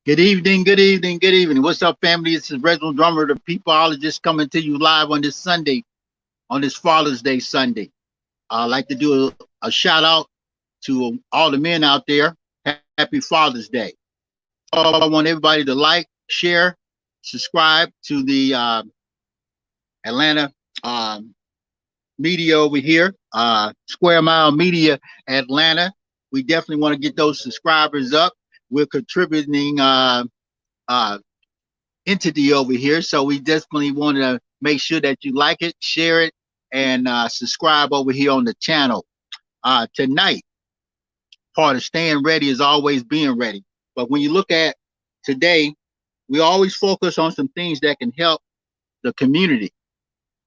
Good evening, good evening, good evening. What's up, family? This is Reginal Drummer, the peopleologist, coming to you live on this Sunday, on this Father's Day Sunday. I'd like to do a shout out to all the men out there. Happy Father's Day. I want everybody to like, share, subscribe to the Atlanta media over here, Square Mile Media Atlanta. We definitely want to get those subscribers up. We're contributing entity over here, so we definitely want to make sure that you like it, share it, and subscribe over here on the channel. Tonight, part of staying ready is always being ready. But when you look at today, we always focus on some things that can help the community,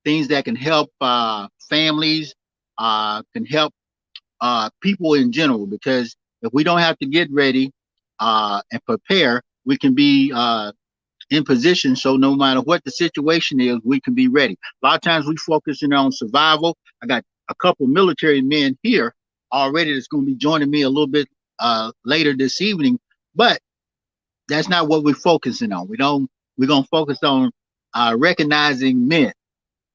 things that can help families, can help people in general, because if we don't have to get ready and prepare, we can be in position, so no matter what the situation is, we can be ready. A lot of times we focusing on survival. I got a couple military men here already that's going to be joining me a little bit later this evening, but that's not what we're focusing on. We're going to focus on recognizing men.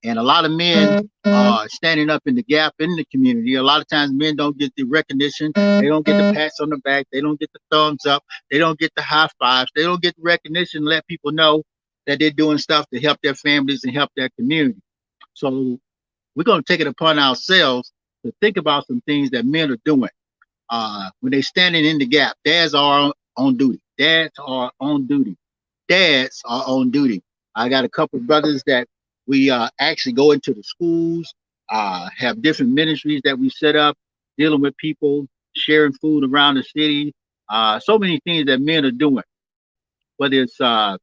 And a lot of men are standing up in the gap in the community. A lot of times men don't get the recognition. They don't get the pats on the back. They don't get the thumbs up. They don't get the high fives. They don't get the recognition to let people know that they're doing stuff to help their families and help their community. So we're going to take it upon ourselves to think about some things that men are doing. When they're standing in the gap, dads are on duty. Dads are on duty. Dads are on duty. I got a couple of brothers that we actually go into the schools, have different ministries that we set up, dealing with people, sharing food around the city. So many things that men are doing, whether it's a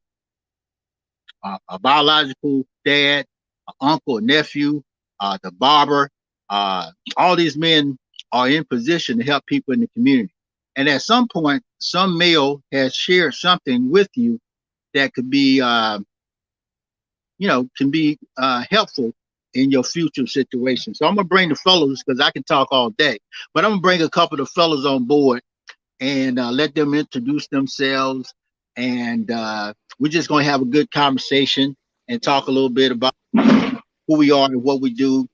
biological dad, an uncle, a nephew, the barber. All these men are in position to help people in the community. And at some point, some male has shared something with you that could be can be helpful in your future situation. So I'm gonna bring the fellows, because I can talk all day, but I'm gonna bring a couple of the fellows on board and let them introduce themselves, and we're just gonna have a good conversation and talk a little bit about who we are and what we do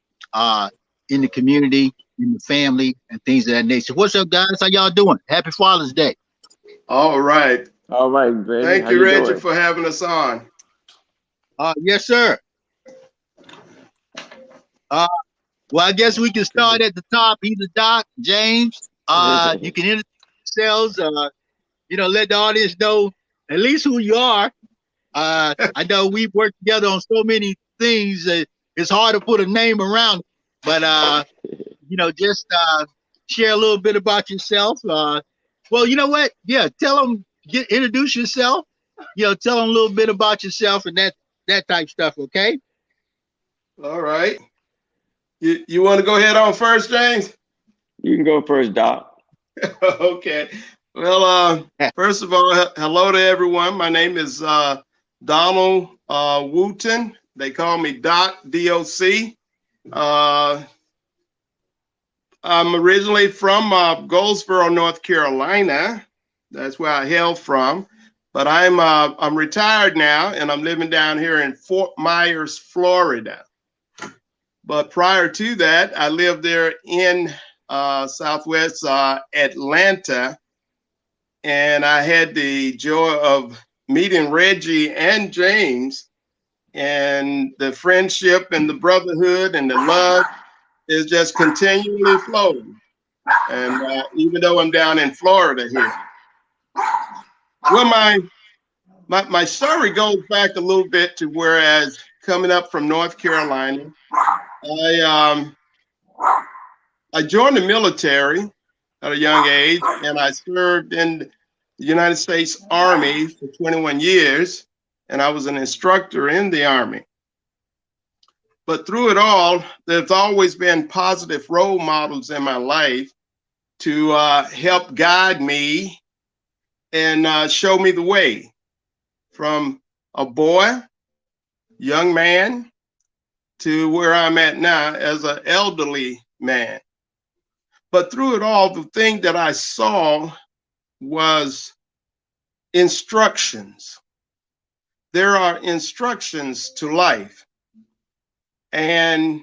in the community, in the family, and things of that nature. What's up, guys? How y'all doing? Happy Father's Day. All right. All right, Reggie. Thank you, Reggie, for having us on. Yes, sir. Well, I guess we can start at the top. Either Doc, James. You can introduce yourselves. Let the audience know at least who you are. I know we've worked together on so many things. It's hard to put a name around it, but just share a little bit about yourself. Well, you know what? Yeah, tell them. Introduce yourself. Tell them a little bit about yourself and that type stuff. Okay. All right. You want to go ahead on first, James? You can go first, Doc. Okay. Well, first of all, hello to everyone. My name is Donald Wooten. They call me Doc, D-O-C. I'm originally from Goldsboro, North Carolina. That's where I hail from. But I'm retired now, and I'm living down here in Fort Myers, Florida. But prior to that, I lived there in Southwest Atlanta, and I had the joy of meeting Reggie and James, and the friendship and the brotherhood and the love is just continually flowing. And even though I'm down in Florida here, well, my story goes back a little bit to whereas coming up from North Carolina, I I joined the military at a young age, and I served in the United States Army for 21 years, and I was an instructor in the Army. But through it all, there's always been positive role models in my life to help guide me and show me the way from a boy, young man, to where I'm at now as an elderly man. But through it all, the thing that I saw was instructions. There are instructions to life. And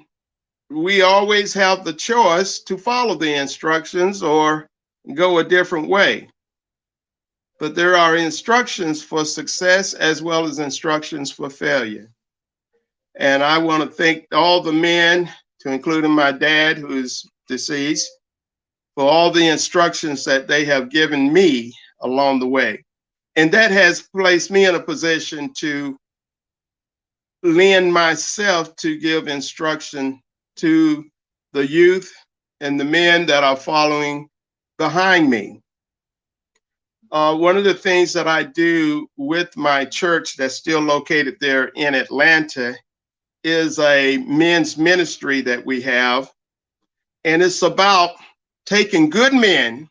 we always have the choice to follow the instructions or go a different way. But there are instructions for success as well as instructions for failure. And I want to thank all the men, to including my dad, who is deceased, for all the instructions that they have given me along the way. And that has placed me in a position to lend myself to give instruction to the youth and the men that are following behind me. One of the things that I do with my church that's still located there in Atlanta is a men's ministry that we have. And it's about taking good men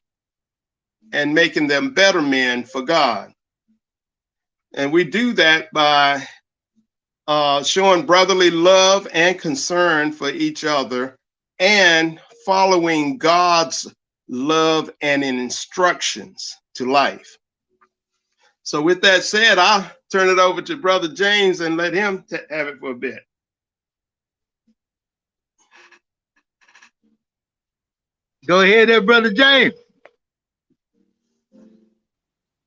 and making them better men for God. And we do that by showing brotherly love and concern for each other and following God's love and instructions to life. So with that said, I'll turn it over to Brother James and let him have it for a bit. Go ahead there, Brother James.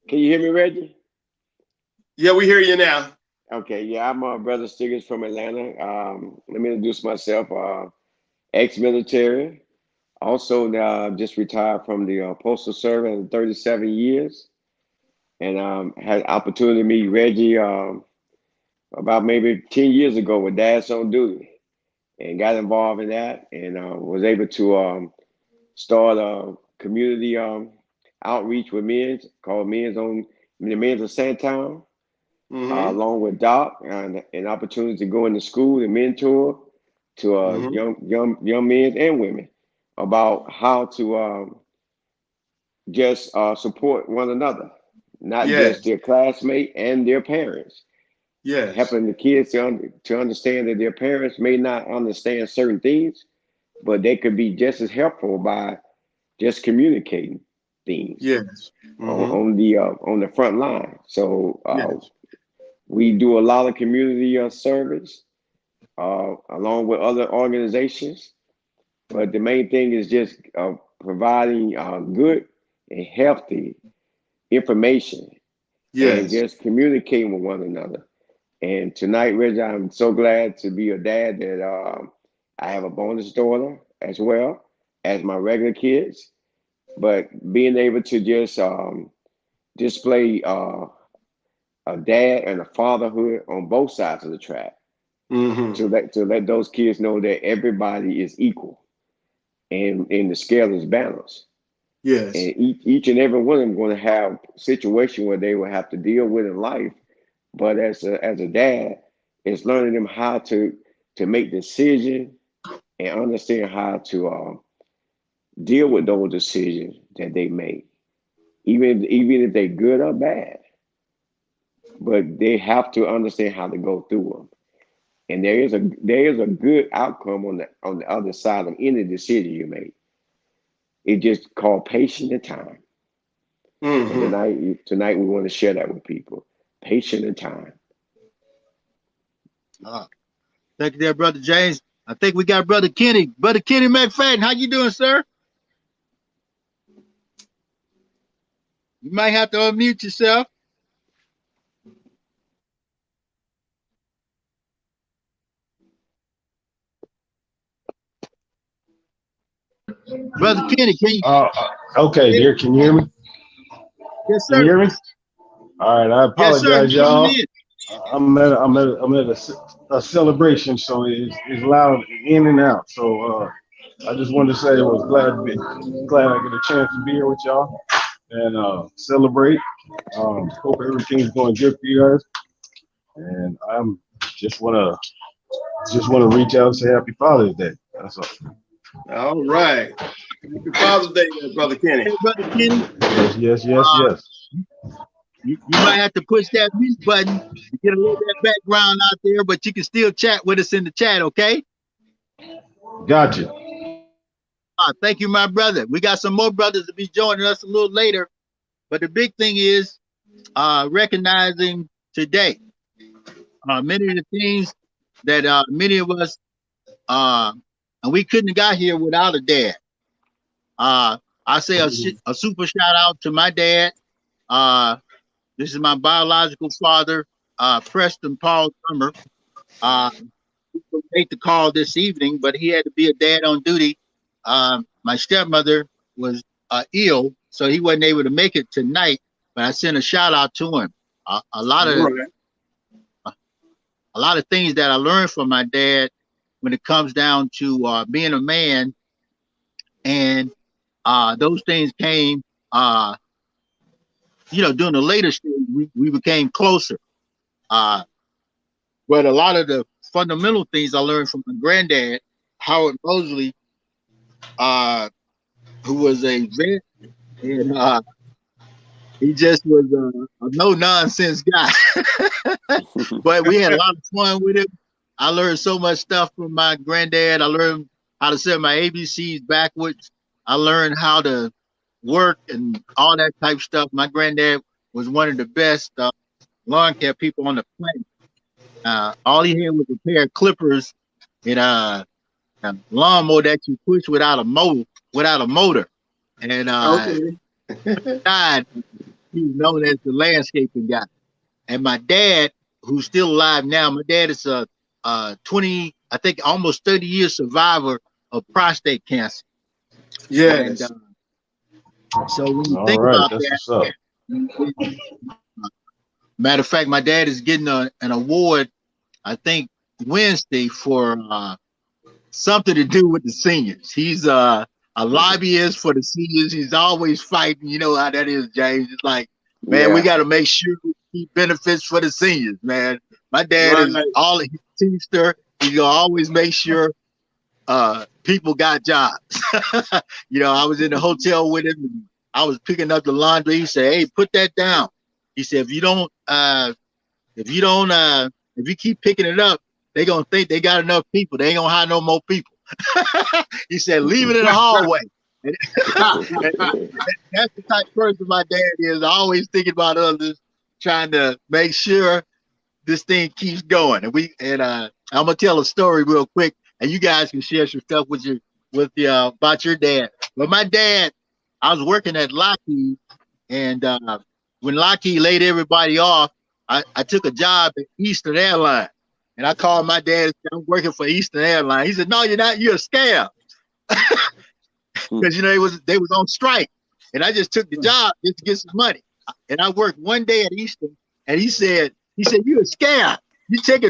Can you hear me, Reggie? Yeah, we hear you now. Okay, yeah, I'm Brother Stiggers from Atlanta. Let me introduce myself. Ex-military. Also, just retired from the Postal Service in 37 years. And had opportunity to meet Reggie about maybe 10 years ago with Dad's on Duty, and got involved in that, and was able to start a community outreach with men called the Men's of Sandtown, along with Doc, and an opportunity to go into school and mentor to young men and women about how to just support one another, not just their classmate and their parents. Yes. Helping the kids to understand that their parents may not understand certain things, but they could be just as helpful by just communicating things. Yes. On the front line. So we do a lot of community service along with other organizations, but the main thing is just providing good and healthy information and just communicating with one another. And tonight, Reggie, I'm so glad to be a dad that I have a bonus daughter as well as my regular kids. But being able to just display a dad and a fatherhood on both sides of the track, to let those kids know that everybody is equal and the scale is balanced. Yes. And each and every one of them going to have a situation where they will have to deal with in life. But as a dad, it's learning them how to make decisions and understand how to deal with those decisions that they make, even if they're good or bad. But they have to understand how to go through them. And there is a good outcome on the other side of any decision you make. It's just called patience and time. And tonight we want to share that with people. Patient and time. Thank you there, Brother James. I think we got Brother Kenny. Brother Kenny McFadden, how you doing, sir? You might have to unmute yourself. Brother Kenny, can you? Okay, dear, can you hear me? Yes, Can you sir. hear me? All right, I Yes, sir. apologize, y'all. I'm at a celebration, so it's loud in and out. So I just wanted to say I was glad I get a chance to be here with y'all and celebrate. Hope everything's going good for you guys. And I'm just wanna reach out and say Happy Father's Day. That's all. All right. Happy Father's Day, Brother Kenny. Hey, Brother Kenny. Yes. You might have to push that mute button to get a little bit of background out there, but you can still chat with us in the chat, okay? Gotcha. Thank you, my brother. We got some more brothers to be joining us a little later, but the big thing is recognizing today many of the things that many of us and we couldn't have got here without a dad. I say a super shout out to my dad. This is my biological father, Preston Paul Drummer. He couldn't make the call this evening, but he had to be a dad on duty. My stepmother was ill, so he wasn't able to make it tonight. But I sent a shout out to him. A lot of things that I learned from my dad when it comes down to being a man, and those things came, during the later stage, we became closer. But a lot of the fundamental things I learned from my granddad, Howard Mosley, who was a vet, and he just was a no-nonsense guy. But we had a lot of fun with him. I learned so much stuff from my granddad. I learned how to set my ABCs backwards. I learned how to work and all that type of stuff. My granddad was one of the best lawn care people on the planet. All he had was a pair of clippers and a lawnmower that you push without a motor. And died. He was known as the landscaping guy. And my dad, who's still alive now, my dad is a 20, I think almost 30-year survivor of prostate cancer. Yes. And so when you think about that, matter of fact, my dad is getting an award, I think Wednesday, for something to do with the seniors. He's a lobbyist for the seniors. He's always fighting. You know how that is, James. It's like, man, we got to make sure we keep benefits for the seniors, man. My dad is all a teamster. He's gonna always make sure people got jobs. I was in the hotel with him. And I was picking up the laundry. He said, "Hey, put that down." He said, if you keep picking it up, they're gonna think they got enough people. They ain't gonna hire no more people." He said, "Leave it in the hallway." That's the type of person my dad is. Always thinking about others, trying to make sure this thing keeps going. And I'm gonna tell a story real quick, and you guys can share some stuff with about your dad. But my dad, I was working at Lockheed, and when Lockheed laid everybody off, I took a job at Eastern Airlines. And I called my dad and said, "I'm working for Eastern Airlines." He said, "No, you're not. You're a scam." Because they was on strike, and I just took the job just to get some money. And I worked one day at Eastern, and he said, "You're a scam. You take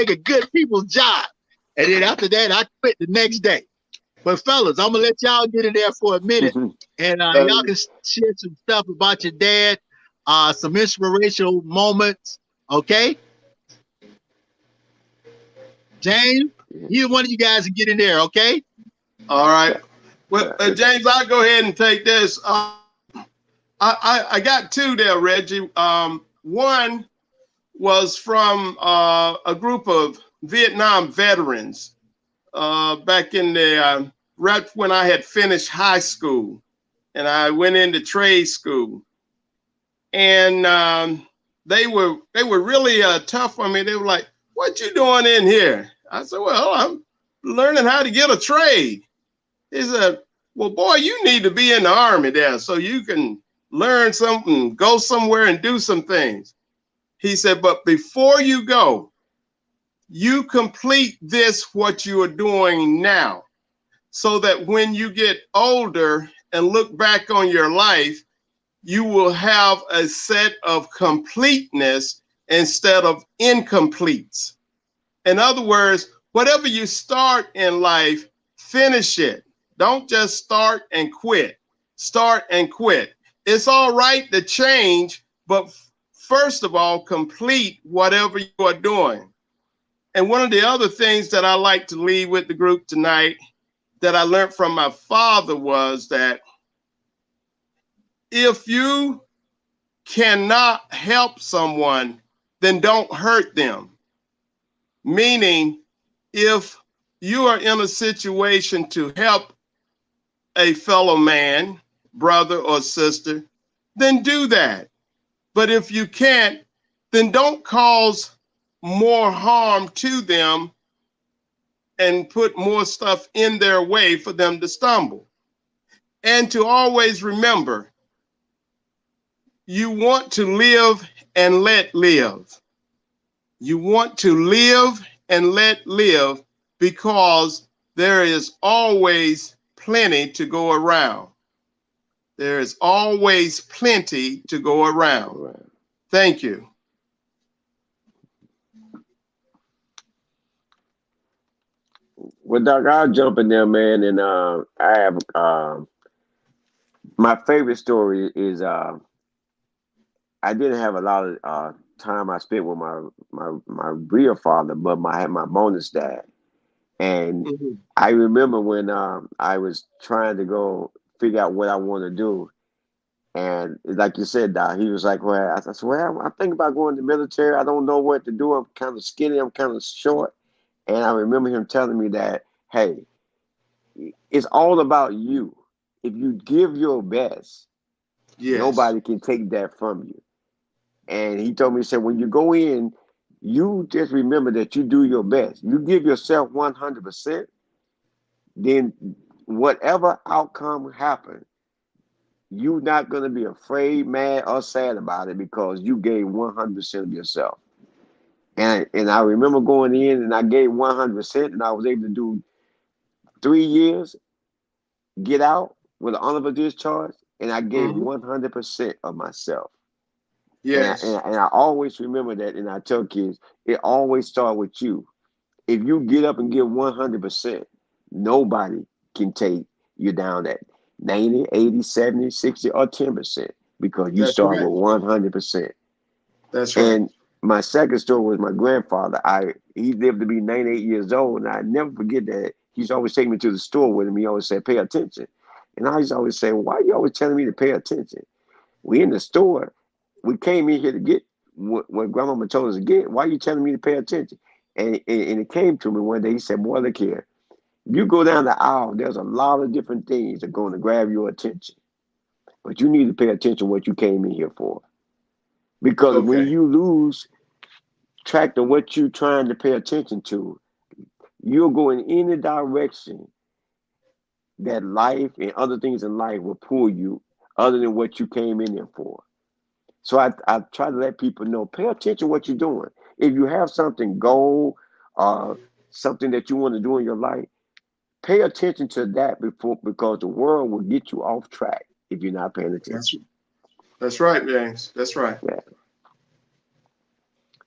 a good people's job." And then after that, I quit the next day. But fellas, I'm gonna let y'all get in there for a minute, and y'all can share some stuff about your dad, some inspirational moments. Okay, James, either one of you guys can get in there. Okay. All right. Well, James, I'll go ahead and take this. I got two there, Reggie. One was from a group of Vietnam veterans back in the right when I had finished high school, and I went into trade school. and they were really tough on me. They were like, "What you doing in here?" I said, "Well, I'm learning how to get a trade." He said, "Well, boy, you need to be in the Army there so you can learn something, go somewhere and do some things." He said, "But before you go, you complete this, what you are doing now, so that when you get older and look back on your life, you will have a set of completeness instead of incompletes." In other words, whatever you start in life, finish it. Don't just start and quit. Start and quit. It's all right to change, but first of all, complete whatever you are doing. And one of the other things that I like to leave with the group tonight that I learned from my father was that if you cannot help someone, then don't hurt them. Meaning, if you are in a situation to help a fellow man, brother or sister, then do that. But if you can't, then don't cause more harm to them and put more stuff in their way for them to stumble. And to always remember, you want to live and let live. You want to live and let live because there is always plenty to go around. There is always plenty to go around. Right. Thank you. Well, Doc, I'll jump in there, man, and I have my favorite story is I didn't have a lot of time I spent with my real father, but I had my bonus dad. And Mhm. I remember when I was trying to go figure out what I want to do. And like you said, Doc, he was like, "Well," I said, "Well, I'm thinking about going to the military. I don't know what to do. I'm kind of skinny. I'm kind of short." And I remember him telling me that, "Hey, it's all about you. If you give your best, Yes, nobody can take that from you." And he told me, he said, "When you go in, you just remember that you do your best. You give yourself 100%, then whatever outcome happens, you're not going to be afraid, mad, or sad about it because you gave 100% of yourself." And I remember going in and I gave 100%, and I was able to do 3 years, get out with an honorable discharge, and I gave mhm, 100% of myself. yes, And I always remember that, and I tell kids, it always starts with you. If you get up and give 100%, nobody can take you down at 90, 80, 70, 60, or 10% because you that's start right. with 100%. That's right. And my second story was my grandfather. He lived to be 98 years old, and I never forget that. He used to always take me to the store with him. He always said, "Pay attention." And I used to always say, "Why are you always telling me to pay attention? We in the store. We came in here to get what grandmama told us to get. Why are you telling me to pay attention?" And it came to me one day. He said, "Boy, look here. You go down the aisle, there's a lot of different things that are going to grab your attention. But you need to pay attention to what you came in here for. Because when Okay, you lose track of what you're trying to pay attention to, you'll go in any direction that life and other things in life will pull you other than what you came in there for." So I try to let people know, pay attention to what you're doing. If you have something, goal, something that you want to do in your life, pay attention to that because the world will get you off track if you're not paying that's attention. that's right, James. That's right. Yeah,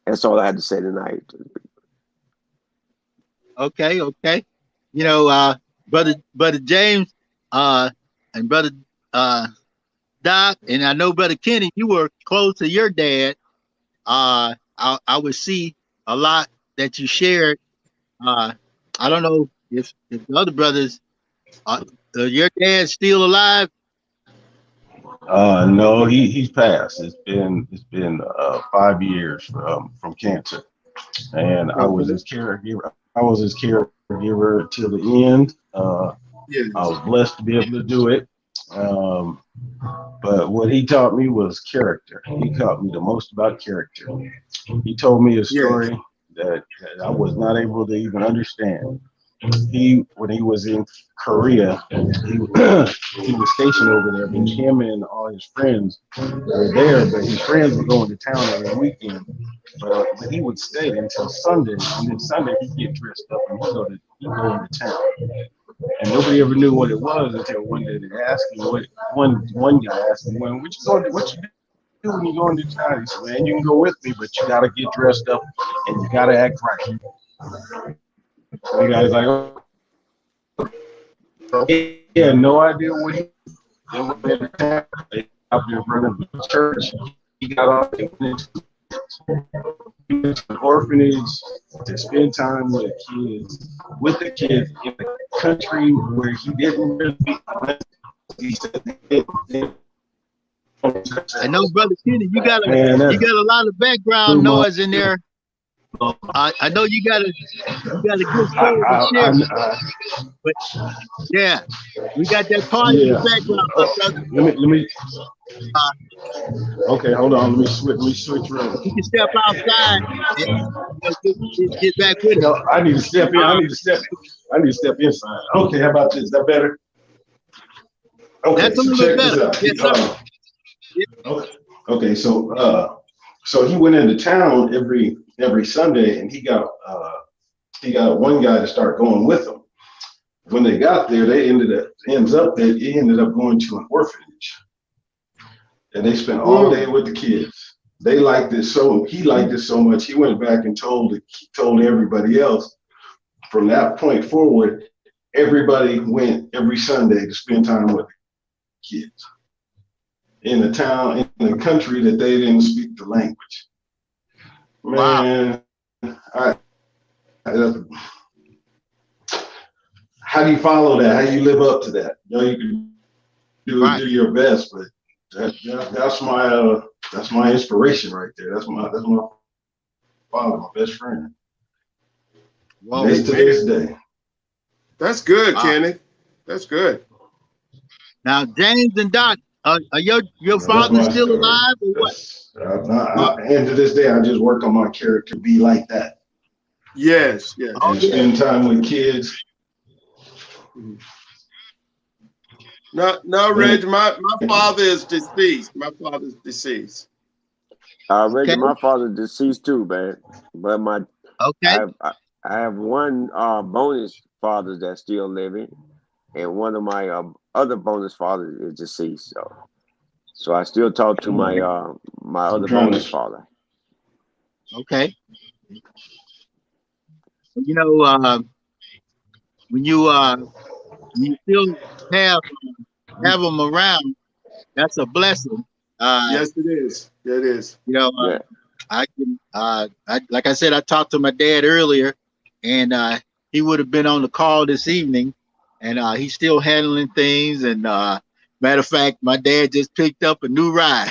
that's all I had to say tonight. Okay, okay. You know, brother James, uh, and brother uh Doc, and I know brother Kenny, you were close to your dad. I would see a lot that you shared. Uh, I don't know if the other brothers, uh, your dad's still alive. No, he's passed. It's been 5 years from cancer, and I was Okay. his caregiver. I was his caregiver till the end. I Yes. was blessed to be able to do it. But what he taught me was character. He taught me the most about character. He told me a Yes. story that I was not able to even understand. When he was in Korea, he was stationed over there, but him and all his friends were there, but his friends were going to town every weekend. But he would stay until Sunday, and then Sunday he'd get dressed up and he'd go into town. And nobody ever knew what it was until one day they asked him. One guy asked him, "Well, what you do when you go into town?" He said, "Man, you can go with me, but you gotta get dressed up and you gotta act right." The guy's like, "Oh, he had no idea what he went into town. They up in front of the church. He got off and went to an orphanage to spend time with the kids in a country where he didn't really he said, I know, Brother Kenny, you got man, a lot of background noise in there. I know you got a good story to share, but yeah, we got that party in the background, my brother. Let me. Okay, hold on. Let me switch room. You can step outside and get back with it. No, I need to step in. I need to step inside. Okay, how about this? Is that better? Okay, That's a so little check this better. out. Yes, sir. Okay, so he went into town every Sunday, and he got one guy to start going with him. When they got there, he ended up going to an orphanage, and they spent all day with the kids. He liked it so much. He went back and told everybody else. From that point forward, everybody went every Sunday to spend time with the kids in a town, in a country that they didn't speak the language. Man, wow. How do you follow that? How do you live up to that? You know, you can do your best, but that's my inspiration right there. That's my father, my best friend. Whoa, to this day. That's good, Kenny. That's good. Now, James and Doc, are your father still story. alive or what? And to this day, I just work on my character, be like that. Yes, yes. And spend time with kids. No, Reg, my father is deceased. My father's deceased. Reggie, my father's deceased too, man. But I have one bonus father that's still living, and one of my other bonus fathers is deceased. So I still talk to my other bonus father. Okay. You know, when you still have them around, that's a blessing. Yes, it is. It is. You know, I can, like I said, I talked to my dad earlier, and he would have been on the call this evening, and he's still handling things. And matter of fact, my dad just picked up a new ride,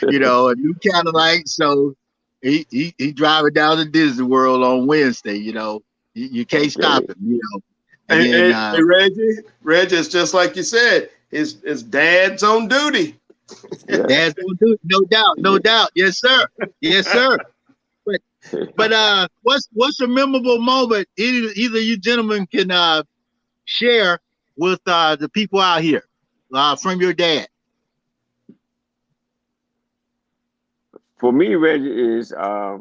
you know, a new Cadillac. So he driving down to Disney World on Wednesday. You know, you can't stop him. You know, and hey, Reggie, it's just like you said. His dad's on duty. Dad's on duty, no doubt. Yes, sir. Yes, sir. But what's a memorable moment either you gentlemen can share with the people out here from your dad? For me, Reggie, is I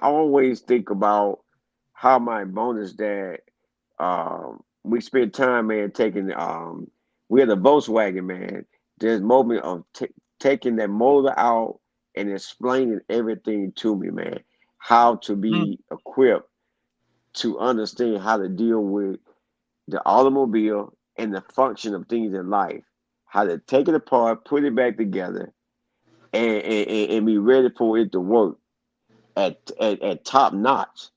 always think about how my bonus dad, we spent time, man, taking, we had a Volkswagen, man. There's moment of taking that motor out and explaining everything to me, man. How to be equipped to understand how to deal with the automobile and the function of things in life. How to take it apart, put it back together, and be ready for it to work at top notch.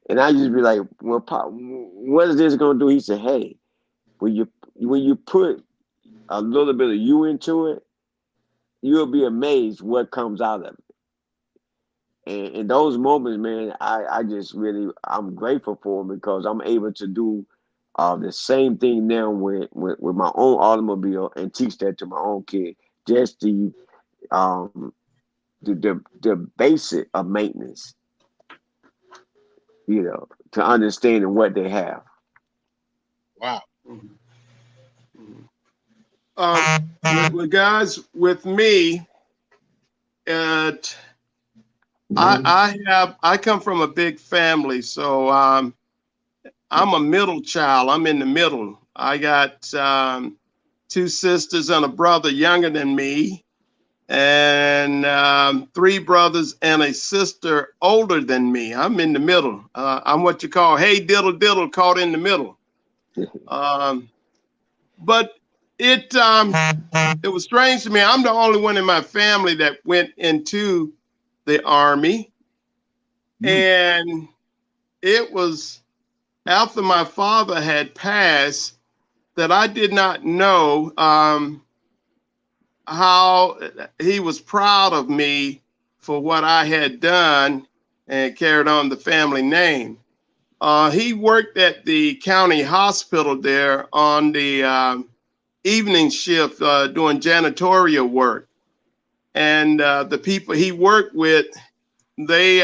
And I just be like, well, Pop, what is this gonna do? He said, hey, when you put a little bit of you into it, you'll be amazed what comes out of it. And in those moments, man, I just really, I'm grateful for them because I'm able to do The same thing now with my own automobile, and teach that to my own kid. Just um the basic of maintenance, to understanding what they have. Wow. Guys, with me, I come from a big family, so I'm a middle child. I'm in the middle. I got 2 sisters and a brother younger than me, and 3 brothers and a sister older than me. I'm in the middle. I'm what you call, hey, diddle diddle, caught in the middle. But it was strange to me. I'm the only one in my family that went into the Army. And it was after my father had passed that I did not know how he was proud of me for what I had done and carried on the family name. He worked at the county hospital there on the evening shift doing janitorial work. And the people he worked with, they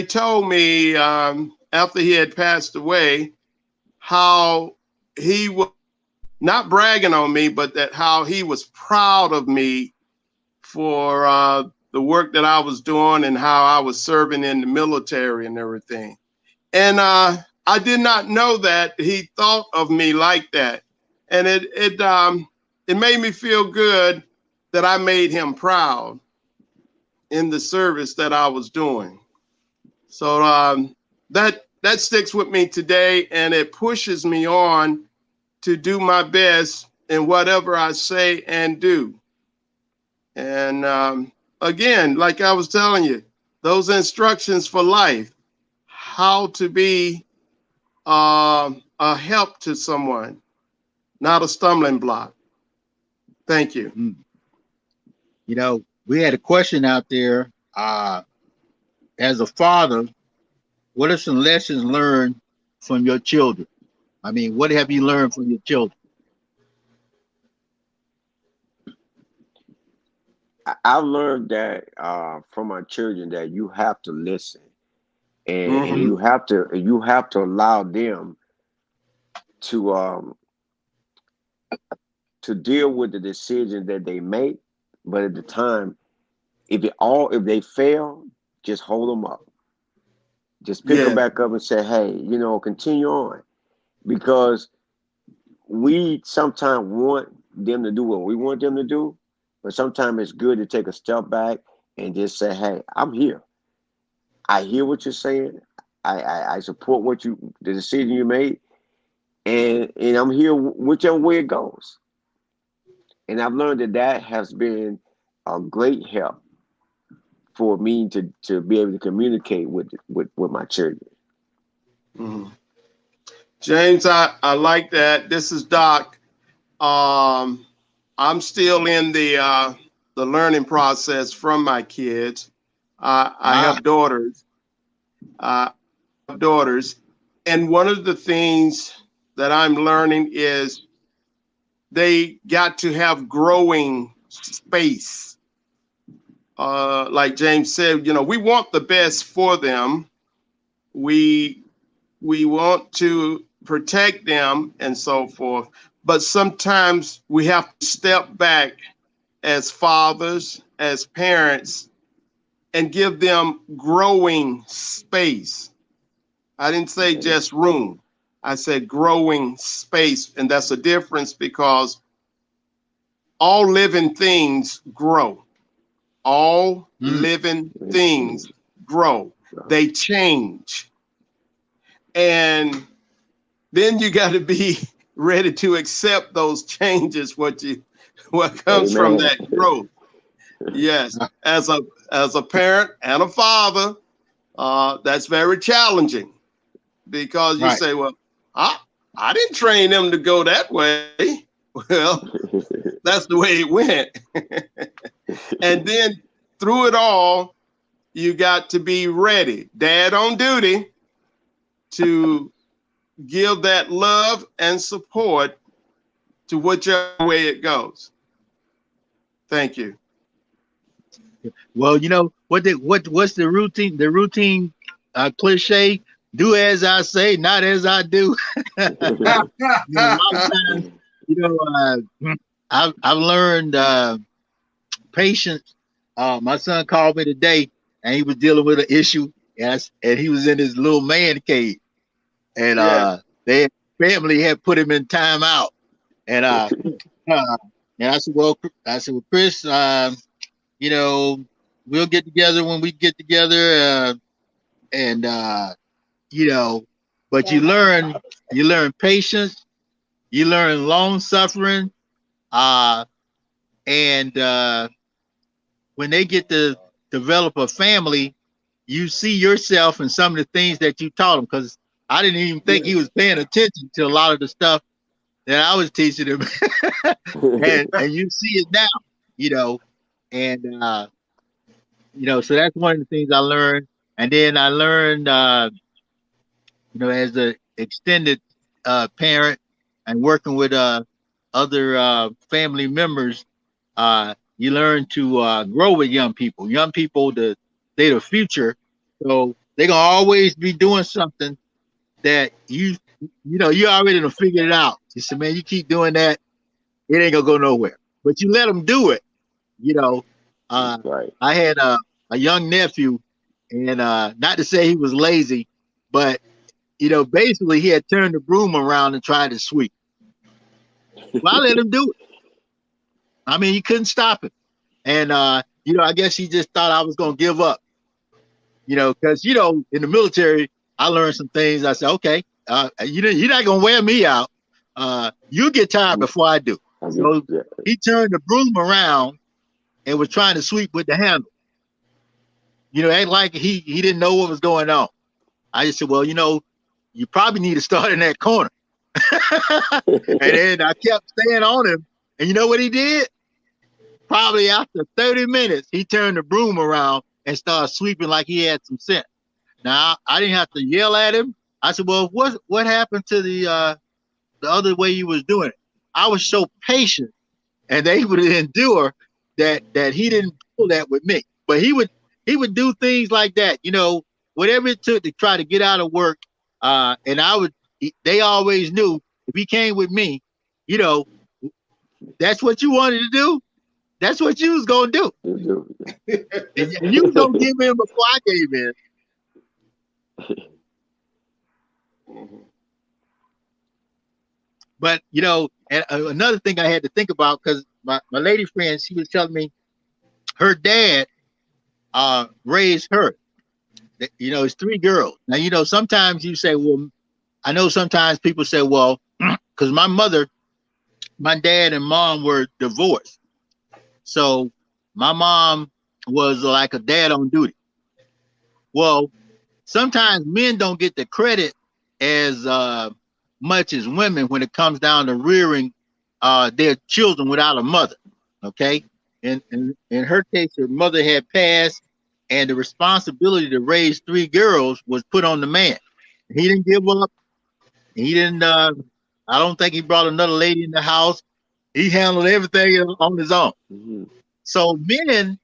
told me after he had passed away how he was not bragging on me, but that how he was proud of me for the work that I was doing and how I was serving in the military and everything. And I did not know that he thought of me like that. And it made me feel good that I made him proud in the service that I was doing. So that sticks with me today, and it pushes me on to do my best in whatever I say and do. And again, like I was telling you, those instructions for life, how to be a help to someone, not a stumbling block. Thank you. We had a question out there. As a father, what are some lessons learned from your children? I mean, what have you learned from your children? I've learned that from my children that you have to listen, and you have to allow them to deal with the decisions that they make. But at the time, if they fail, just hold them up. Just pick them Yeah. back up and say, hey, continue on. Because we sometimes want them to do what we want them to do, but sometimes it's good to take a step back and just say, hey, I'm here. I hear what you're saying. I support the decision you made, and I'm here whichever way it goes. And I've learned that has been a great help for me to be able to communicate with my children. Mm-hmm. James, I like that. This is Doc. I'm still in the learning process from my kids. I have daughters. And one of the things that I'm learning is they got to have growing space. Like James said, we want the best for them. We want to protect them and so forth. But sometimes we have to step back as fathers, as parents, and give them growing space. I didn't say just room. I said growing space. And that's a difference because all living things grow. All living things grow. They change. And then you got to be ready to accept those changes, what comes from that growth. Yes, as a parent and a father, that's very challenging because you say, well, I didn't train them to go that way. Well, that's the way it went. And then through it all, you got to be ready, dad on duty, to give that love and support to whichever way it goes. Thank you. Well, you know what's the routine? The routine cliche: do as I say, not as I do. A lot of times, you know, I've learned patience. My son called me today, and he was dealing with an issue, and he was in his little man cave, and their family had put him in timeout, and uh, and I said, well, Chris, you know, we'll get together when we get together, and you know, but you learn patience, you learn long suffering, uh, and when they get to develop a family, you see yourself in some of the things that you taught them. Because I didn't even think he was paying attention to a lot of the stuff that I was teaching him, and you see it now, you know, and you know, so that's one of the things I learned. And then I learned, you know, as an extended parent and working with other family members, you learn to grow with young people. Young people, they're the future, so they're gonna always be doing something that you know, you already done figured it out. You say, man, you keep doing that, it ain't gonna go nowhere. But you let them do it. You know, Right. I had a young nephew, and not to say he was lazy, but you know, basically he had turned the broom around and tried to sweep. Well, I let him do it. I mean, he couldn't stop it. And you know, I guess he just thought I was gonna give up. You know, because you know, in the military, I learned some things. I said, okay, you're not gonna wear me out. You get tired before I do. So he turned the broom around and was trying to sweep with the handle. You know, act like he didn't know what was going on. I just said, well, you know, you probably need to start in that corner. And then I kept staying on him. And you know what he did? Probably after 30 minutes, he turned the broom around and started sweeping like he had some sense. Now, I didn't have to yell at him. I said, well, what happened to the other way you was doing it? I was so patient and able to endure that he didn't pull that with me. But he would do things like that, you know, whatever it took to try to get out of work. And they always knew if he came with me, you know, that's what you wanted to do. That's what you was gonna do. And you was gonna give in before I gave in. But you know, and another thing I had to think about, because my lady friend, she was telling me her dad raised her. You know, it's 3 girls. Now, you know, sometimes you say, well, I know sometimes people say, well, because my dad and mom were divorced. So my mom was like a dad on duty. Well, sometimes men don't get the credit as much as women when it comes down to rearing their children without a mother. Okay. And in her case, her mother had passed, and the responsibility to raise 3 girls was put on the man. He didn't give up. He didn't. I don't think he brought another lady in the house. He handled everything on his own. So men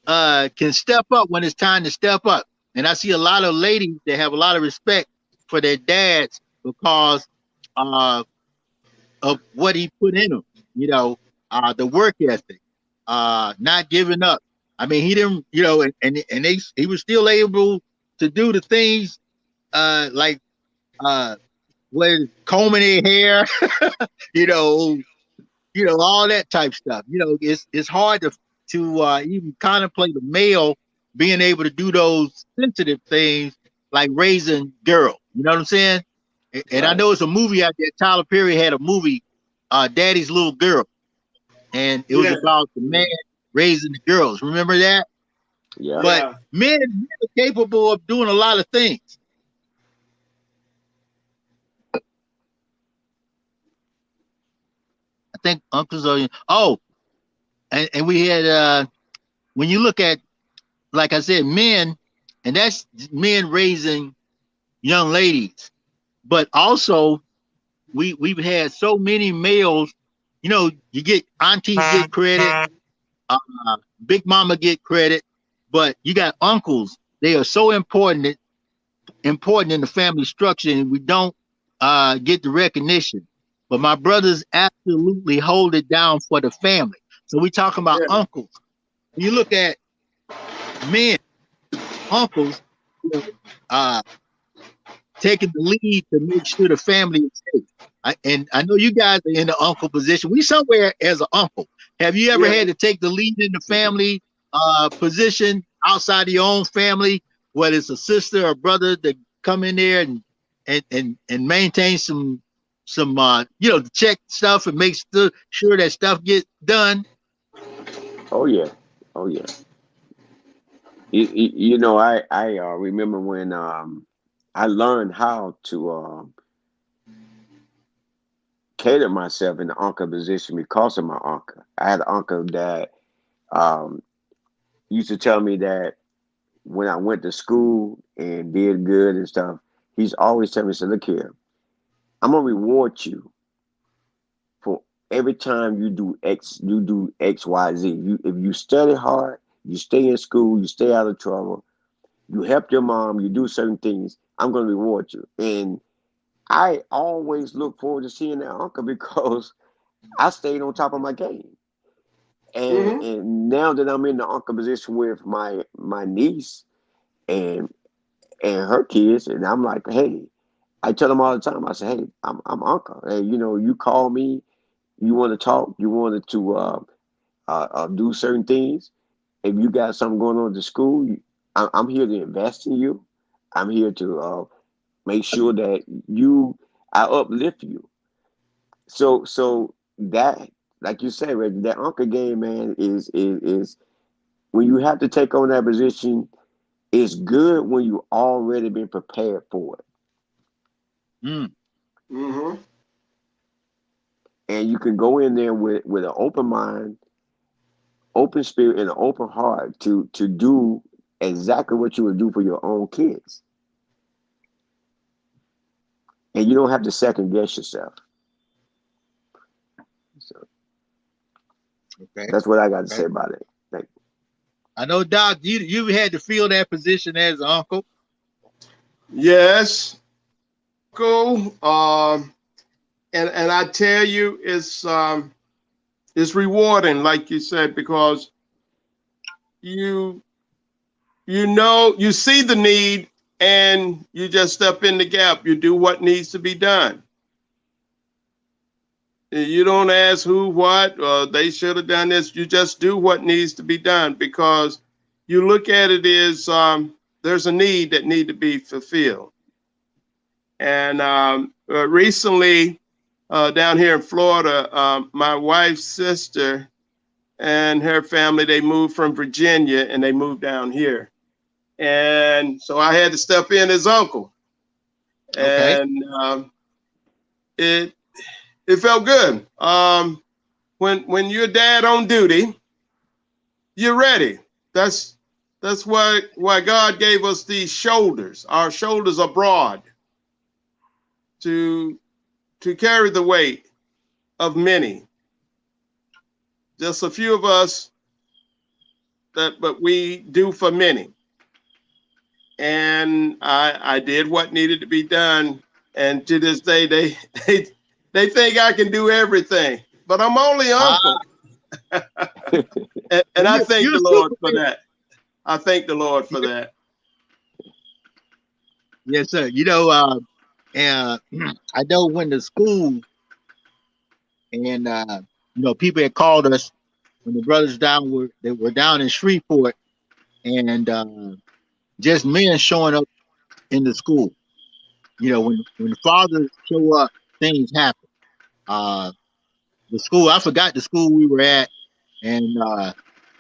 can step up when it's time to step up. And I see a lot of ladies that have a lot of respect for their dads because of what he put in them. You know, the work ethic, not giving up. I mean, he didn't. You know, he was still able to do the things like with combing their hair. you know, all that type stuff. You know, it's hard to even contemplate a male being able to do those sensitive things like raising girls. You know what I'm saying? And I know it's a movie out there. Tyler Perry had a movie, Daddy's Little Girl, and it was about the man raising the girls. Remember that? Yeah. But men are capable of doing a lot of things. I think uncles are. Oh, and we had when you look at, like I said, men, and that's men raising young ladies. but also we've had so many males. You know, you get aunties get credit, uh, big mama get credit, but you got uncles. They are so important in the family structure, and we don't get the recognition. But my brothers absolutely hold it down for the family. So we talking about Yeah. uncles. You look at men, uncles, you know, uh, taking the lead to make sure the family is safe. And I know you guys are in the uncle position. We somewhere as an uncle. Have you ever Yeah. had to take the lead in the family position outside of your own family, whether it's a sister or brother, to come in there and maintain some you know, check stuff and make sure that stuff gets done? Oh yeah, oh yeah. I remember when I learned how to cater myself in the uncle position because of my uncle. I had an uncle that um, used to tell me that when I went to school and did good and stuff, he's always telling me, "Say, look here, I'm gonna reward you for every time you do X, Y, Z. If you study hard, you stay in school, you stay out of trouble, you help your mom, you do certain things, I'm gonna reward you." And I always look forward to seeing that uncle because I stayed on top of my game. And Mm-hmm. and now that I'm in the uncle position with my niece and her kids, and I'm like, hey, I tell them all the time. I say, hey, I'm uncle. Hey, you call me. You want to talk. You wanted to do certain things. If you got something going on at the school, I'm here to invest in you. I'm here to make sure that I uplift you. So that, like you said, Reggie, that uncle game, man, is when you have to take on that position. It's good when you already been prepared for it, Mm. Mm-hmm. and you can go in there with an open mind, open spirit, and an open heart to do exactly what you would do for your own kids, and you don't have to second guess yourself. So Okay. that's what I got to say Okay. about it. Thank I know, Doc, you had to fill that position as an uncle. Yes. Cool. And I tell you, it's rewarding, like you said, because you you see the need and you just step in the gap. You do what needs to be done. You don't ask who, what, they should have done this. You just do what needs to be done because you look at it as there's a need that need to be fulfilled. And recently, down here in Florida, my wife's sister and her family, they moved from Virginia and they moved down here. And so I had to step in as uncle. Okay. And it it felt good. When you're dad on duty, you're ready. That's why God gave us these shoulders. Our shoulders are broad to carry the weight of many. Just a few of us but we do for many. And I did what needed to be done. And to this day, they think I can do everything, but I'm only Ah, uncle. And I you thank you're the a Lord for superhero. that. I thank the Lord for that. Yes, sir. You know, and I know when the school and you know, people had called us when the brothers they were down in Shreveport, and just men showing up in the school. You know, when the fathers show up, things happen. Uh, the school, I forgot the school we were at, and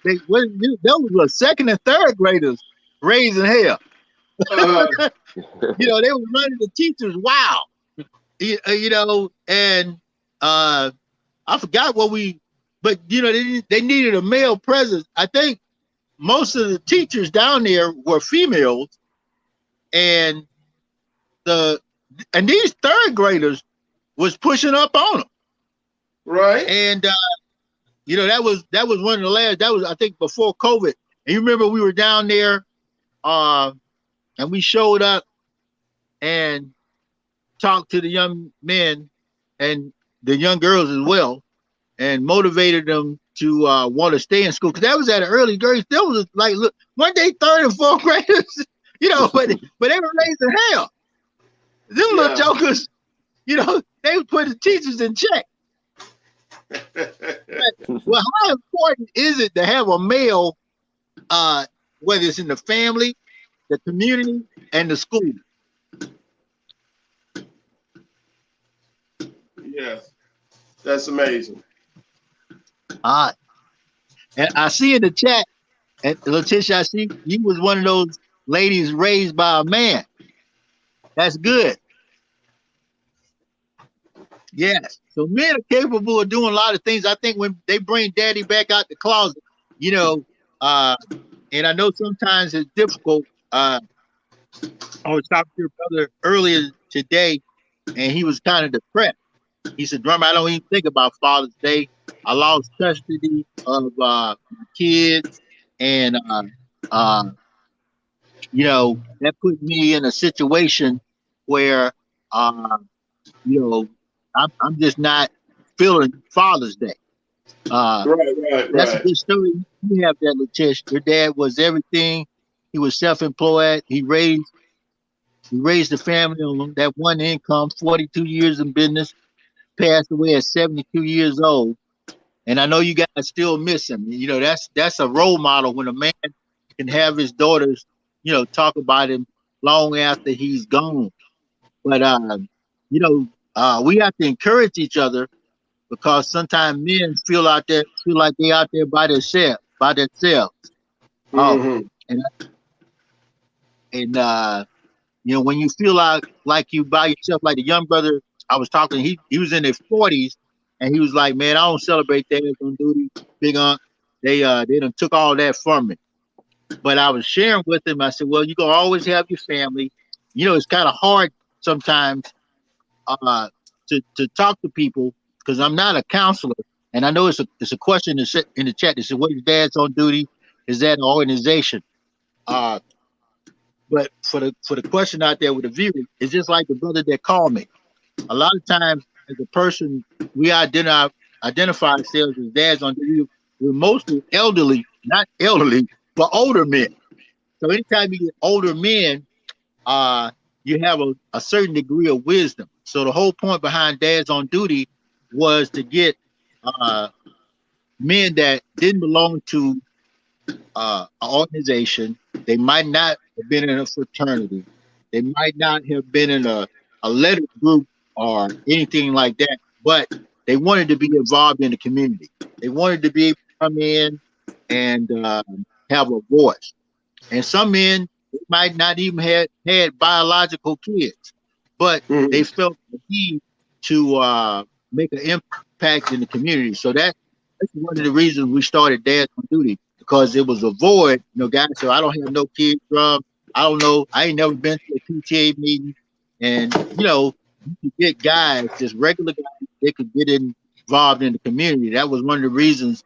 there was a second and third graders raising hell. Uh, You know, they were running the teachers wild. You know, and uh, I forgot what but you know, they needed a male presence. I think most of the teachers down there were females, and the and these third graders was pushing up on them. Right. And you know, that was one of the last. That was, I think, before COVID. And you remember we were down there, and we showed up and talked to the young men and the young girls as well, and motivated them to want to stay in school, because that was at an early grade. That was like, look, one day third and fourth graders, you know, but they were raising hell. Them little jokers, you know, they would put the teachers in check. Well, how important is it to have a male, whether it's in the family, the community, and the school? Yes, that's amazing. And I see in the chat, and Letitia, I see you was one of those ladies raised by a man. That's good. Yes. So men are capable of doing a lot of things. I think when they bring daddy back out the closet, you know, and I know sometimes it's difficult. I was talking to your brother earlier today, and he was kind of depressed. He said, "Drummer, I don't even think about Father's Day. I lost custody of my kids, and you know, that put me in a situation where, you know, I'm just not feeling Father's Day." That's a Right. good story. You have that, Letitia. Your dad was everything. He was self-employed. He raised the family on that one income. 42 years in business. Passed away at 72 years old. And I know you guys still miss him. You know, that's a role model when a man can have his daughters, you know, talk about him long after he's gone. But you know, we have to encourage each other, because sometimes men feel like they out there by themselves. Oh, Mm-hmm. and you know, when you feel like you by yourself, like the young brother I was talking, he was in his 40s, and he was like, "Man, I don't celebrate dads on duty, big aunt. They done took all that from me." But I was sharing with him. I said, "Well, you gonna always have your family. You know, it's kind of hard sometimes uh, to talk to people, because I'm not a counselor, and I know it's a question in the chat. They said, "What is Dad's on duty? Is that an organization?" Uh, but for the question out there with the viewer, it's just like the brother that called me. A lot of times, as a person, we identify ourselves as dads on duty. We're mostly elderly, not elderly, but older men. So anytime you get older men, uh, you have a certain degree of wisdom. So the whole point behind Dads on Duty was to get uh, men that didn't belong to an organization. They might not have been in a fraternity. They might not have been in a letter group or anything like that, but they wanted to be involved in the community. They wanted to be able to come in and have a voice. And some men might not even have had biological kids, but they Mm-hmm. felt the need to make an impact in the community. So that's one of the reasons we started Dads on Duty, because it was a void. You know, guys, so I don't have no kids, drum. I don't know. I ain't never been to a PTA meeting. And, you know, you could get guys, just regular guys, they could get involved in the community. That was one of the reasons.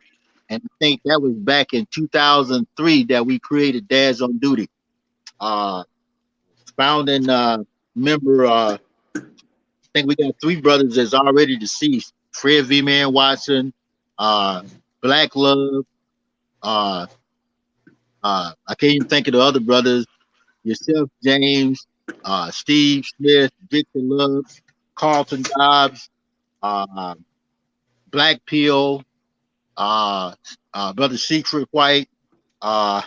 And I think that was back in 2003 that we created Dads on Duty. Uh, Founding member, I think we got three brothers that's already deceased: Fred V. Man Watson, uh, Black Love. Uh, I can't even think of the other brothers. Yourself, James, Steve Smith, Victor Love, Carlton Dobbs, uh, Black Peel, Brother Secret White. Uh,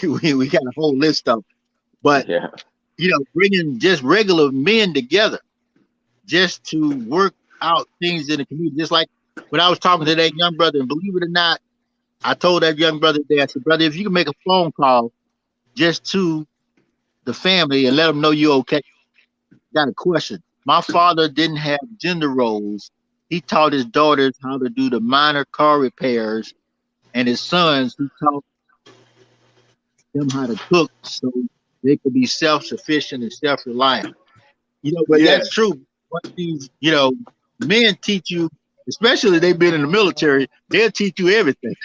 we got a whole list of them. But Yeah. you know, bringing just regular men together just to work out things in the community. Just like when I was talking to that young brother, and believe it or not, I told that young brother there, I said, "Brother, if you can make a phone call just to the family and let them know you're okay." Got a question. My father didn't have gender roles. He taught his daughters how to do the minor car repairs, and his sons, he taught them how to cook so they could be self-sufficient and self-reliant. You know, but Yes. that's true. What these, men teach you, especially if they've been in the military, they'll teach you everything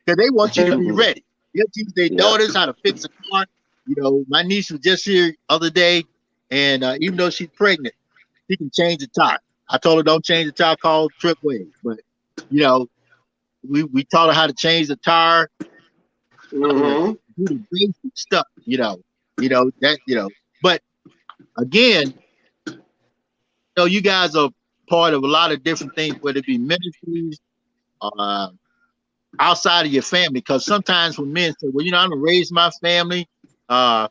because they want you to be Mhm. ready. They'll teach their Yeah. daughters how to fix a car. My niece was just here other day, and even though she's pregnant, she can change the tire. I told her don't change the tire, call AAA. But you know, we taught her how to change the tire, how to Mm-hmm. do the basic stuff. That. But again, you guys are part of a lot of different things, whether it be ministries, uh, outside of your family. Because sometimes when men say, "Well, I'm gonna raise my family," uh,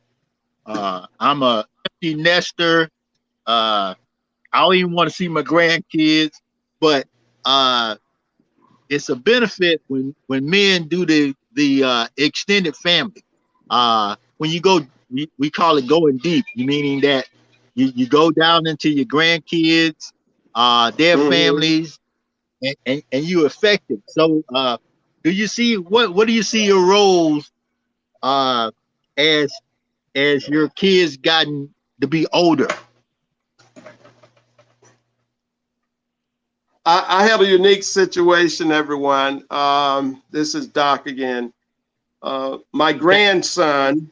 I'm a empty nester. I don't even want to see my grandkids, but it's a benefit when men do the extended family. When you go, we call it going deep, meaning that you go down into your grandkids, their Mm-hmm. families, and you affect it. So, do you see what do you see your roles uh, as your kids gotten to be older? I have a unique situation, everyone. This is Doc again. My grandson,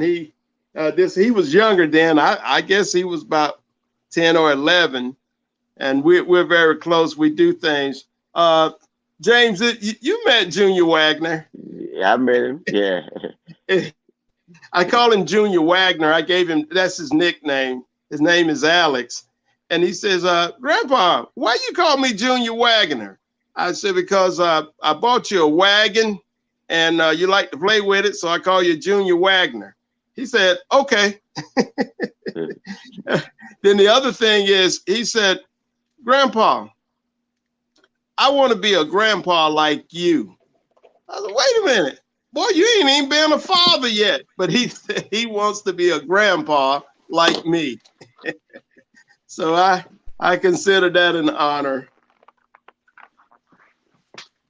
he was younger then. I guess he was about 10 or 11, and we're very close. We do things. James, you met Junior Wagner. Yeah, I met him. Yeah. I call him Junior Wagner. I gave him, that's his nickname. His name is Alex. And he says, Grandpa, why you call me Junior Wagner? I said, because I bought you a wagon and you like to play with it, so I call you Junior Wagner. He said, okay. Then the other thing is, he said, Grandpa, I want to be a grandpa like you. I said, wait a minute. Boy, you ain't even been a father yet. But he wants to be a grandpa like me. So I consider that an honor.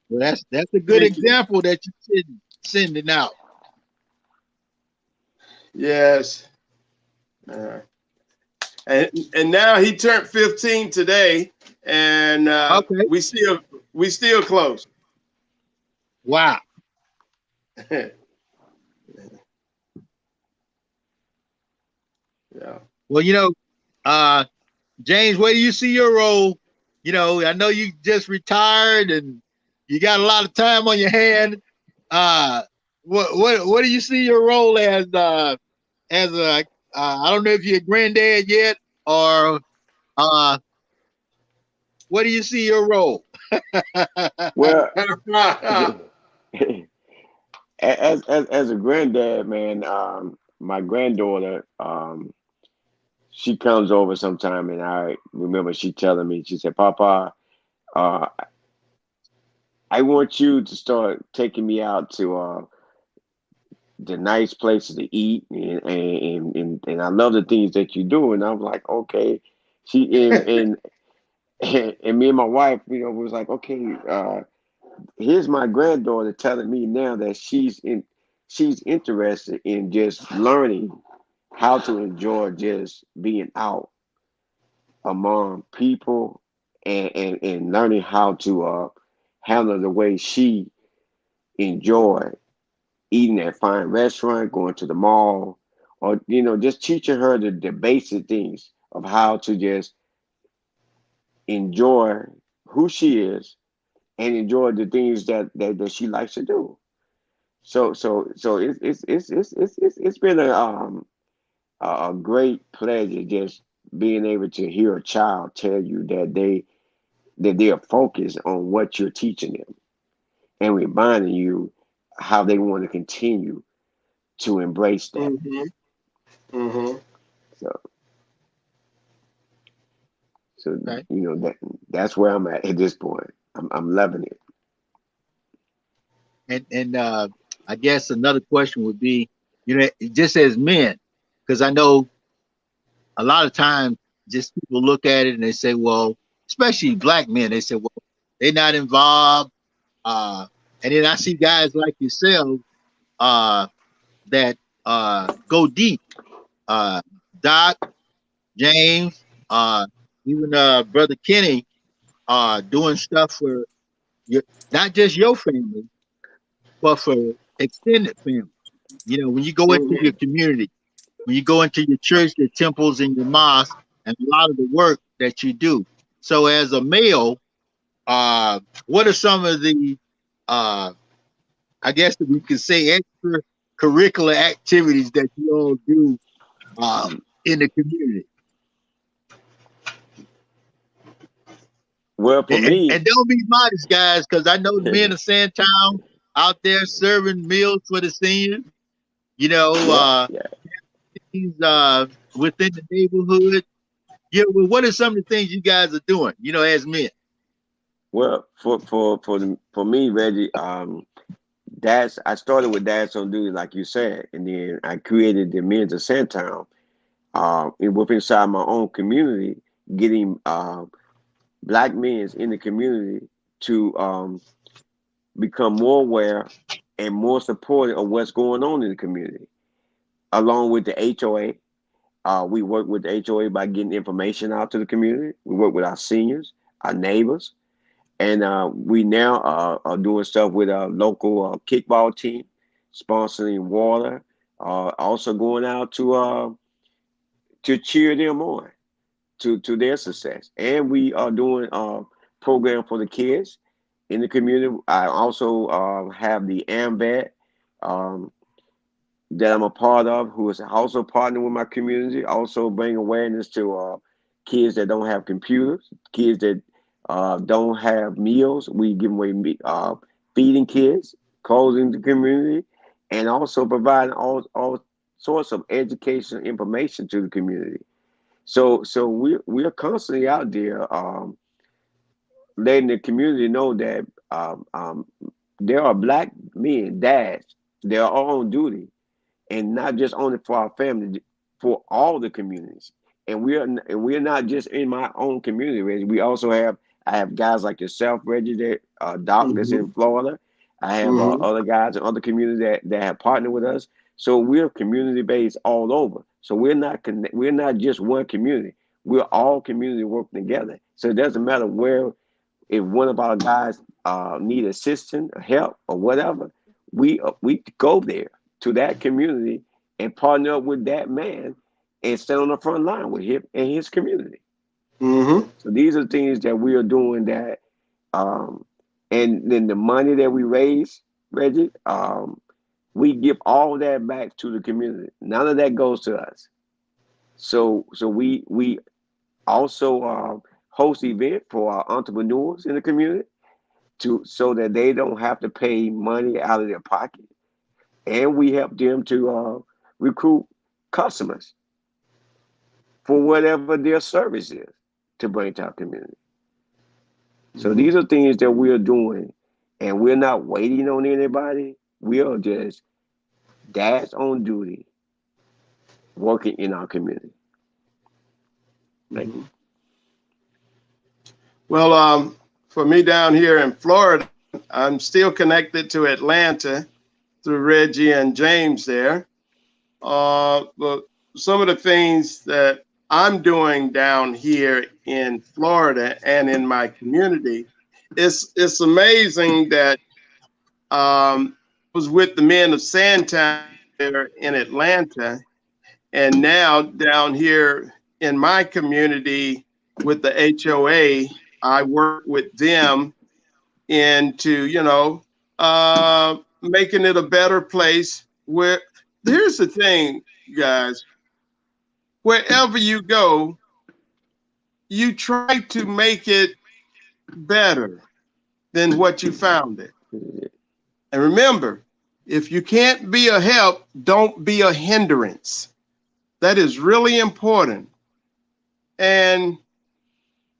Well, that's a good Thank you. example that you're sending out. Yes. And now he turned 15 today, and Okay. we still close. Wow. Yeah. Well, James, where do you see your role? I know you just retired and you got a lot of time on your hand. What do you see your role as a I don't know if you're a granddad yet or what do you see your role? Well, as a granddad, man, my granddaughter, she comes over sometime, and I remember she telling me, she said, "Papa, uh, I want you to start taking me out to the nice places to eat, and I love the things that you do." And I'm like, okay. She and me and my wife, was like, okay, here's my granddaughter telling me now that she's interested in just learning how to enjoy just being out among people, and learning how to handle the way she enjoy eating at fine restaurant, going to the mall, or just teaching her the basic things of how to just enjoy who she is and enjoy the things that she likes to do. So it's been a great pleasure just being able to hear a child tell you that they are focused on what you're teaching them and reminding you how they want to continue to embrace that. Mm-hmm. Mm-hmm. So so Okay. that's where I'm at this point. I'm loving it. And I guess another question would be, just as men, because I know a lot of times just people look at it and they say, well, especially black men, they say, well, they're not involved. Uh, and then I see guys like yourself that go deep. Uh, Doc, James, even Brother Kenny, doing stuff for your, not just your family, but for extended family. You know, when you go into your Mhm. community, when you go into your church, your temples, and your mosques, and a lot of the work that you do. So, as a male, what are some of the, uh, I guess that we could say, extracurricular activities that you all do in the community? Well, for And me, don't be modest, guys, because I know the men of Sandtown out there serving meals for the seniors. You know, yeah, yeah. he's within the neighborhood. Yeah, well, what are some of the things you guys are doing? You know, as men. Well, for me, Reggie, that's I started with Dads on Duty, like you said, and then I created the Men's of Sandtown, and within inside my own community, getting black men in the community to become more aware and more supportive of what's going on in the community. Along with the HOA, we work with the HOA by getting information out to the community. We work with our seniors, our neighbors, and we now are doing stuff with our local kickball team, sponsoring water, also going out to cheer them on to their success. And we are doing a program for the kids in the community. I also have the AMVET um, that I'm a part of, who is also partnering with my community, also bring awareness to kids that don't have computers, kids that don't have meals. We give away feeding kids, clothing the community, and also providing all sorts of educational information to the community. So we're constantly out there letting the community know that there are black men, dads, they are on duty, and not just only for our family, for all the communities. And we're not just in my own community, Reggie. We also have I have guys like yourself, Reggie, that Doc, that's in Mhm. Florida. I have Mhm. other guys in other communities that have partnered with us. So we're community based all over. So we're not just one community. We're all community working together. So it doesn't matter where if one of our guys need assistance or help or whatever, we go there to that community and partner up with that man and stand on the front line with him and his community. Mhm. So these are things that we are doing that, um, and then the money that we raise, Reggie, we give all that back to the community. None of that goes to us. So we also host event for our entrepreneurs in the community to so that they don't have to pay money out of their pocket, and we help them to recruit customers for whatever their service is to bring to our community. So Mhm. these are things that we are doing, and we're not waiting on anybody. We are just dads on duty working in our community. Thank you. Mhm. Well, for me down here in Florida, I'm still connected to Atlanta through Reggie and James there. But some of the things that I'm doing down here in Florida and in my community, it's amazing that I was with the men of Sandtown there in Atlanta, and now down here in my community with the HOA, I work with them into making it a better place. Where here's the thing, guys, wherever you go, you try to make it better than what you found it. And remember, if you can't be a help, don't be a hindrance. That is really important. And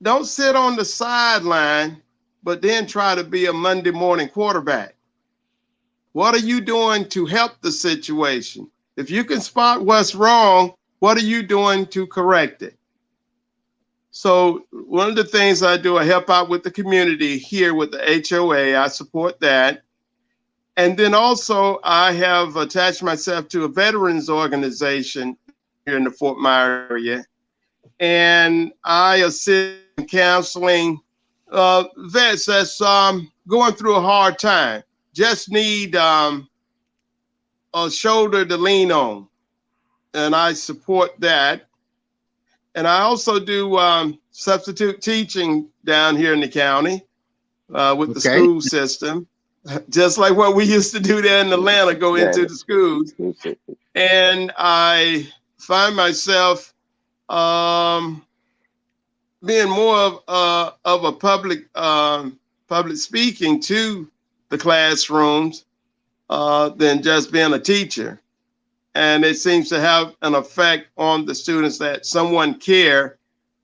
don't sit on the sideline, but then try to be a Monday morning quarterback. What are you doing to help the situation? If you can spot what's wrong, what are you doing to correct it? So one of the things I do, I help out with the community here with the HOA. I support that. And then also I have attached myself to a veterans organization here in the Fort Myers area. and I assist in counseling vets that's going through a hard time, just need a shoulder to lean on, and I support that. And I also do substitute teaching down here in the county with the Okay. school system, just like what we used to do there in Atlanta, go into the schools. And I find myself being more of a public speaking to the classrooms than just being a teacher. And it seems to have an effect on the students that someone care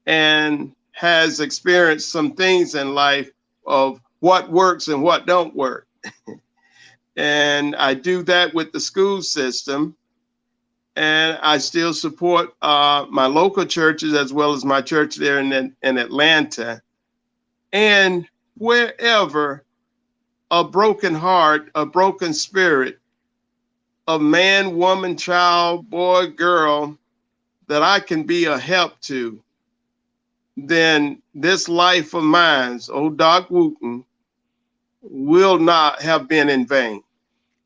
and has experienced some things in life of what works and what don't work. And I do that with the school system. And I still support my local churches as well as my church there in Atlanta. And wherever a broken heart, a broken spirit, a man, woman, child, boy, girl, that I can be a help to, then this life of mine, old Doc Wooten, will not have been in vain.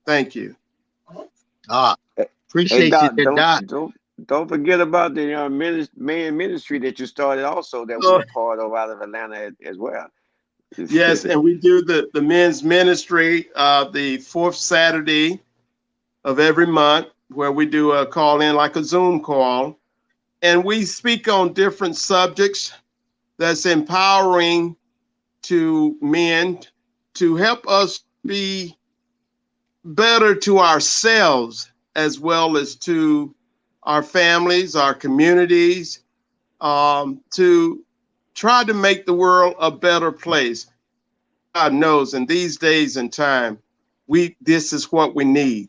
Thank you. Ah, Hey, appreciate you, Doc, Doc. don't forget about the man ministry that you started also that we Oh, were part of out of Atlanta as well. yes, and we do the men's ministry the fourth Saturday of every month, where we do a call in like a Zoom call, and we speak on different subjects that's empowering to men to help us be better to ourselves as well as to our families, our communities, to try to make the world a better place. God knows in these days and time, this is what we need.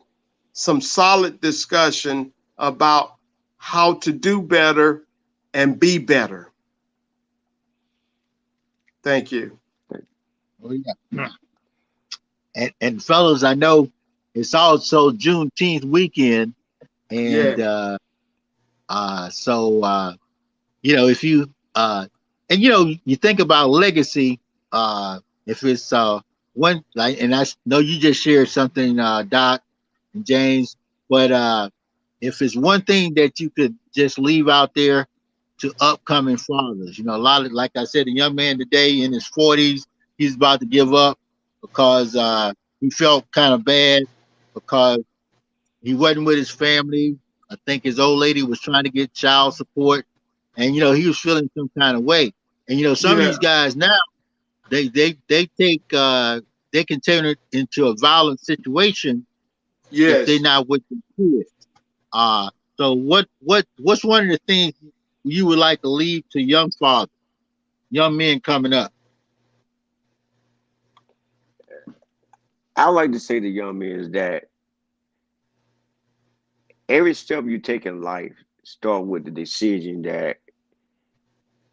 Some solid discussion about how to do better and be better. Thank you. Oh, yeah. And fellas, I know it's also Juneteenth weekend, Yeah. and so if you and you think about legacy, if it's one like, and I know you just shared something, Doc and James, but if it's one thing that you could just leave out there to upcoming fathers, a lot of, like I said, a young man today in his 40s, he's about to give up because he felt kind of bad because he wasn't with his family. I think his old lady was trying to get child support, and he was feeling some kind of way. And some of Yeah. these guys now, they take they can turn it into a violent situation if they're Yes. not with the kids. Uh so what's one of the things you would like to leave to young fathers, young men coming up? I like to say to young men is that every step you take in life start with the decision that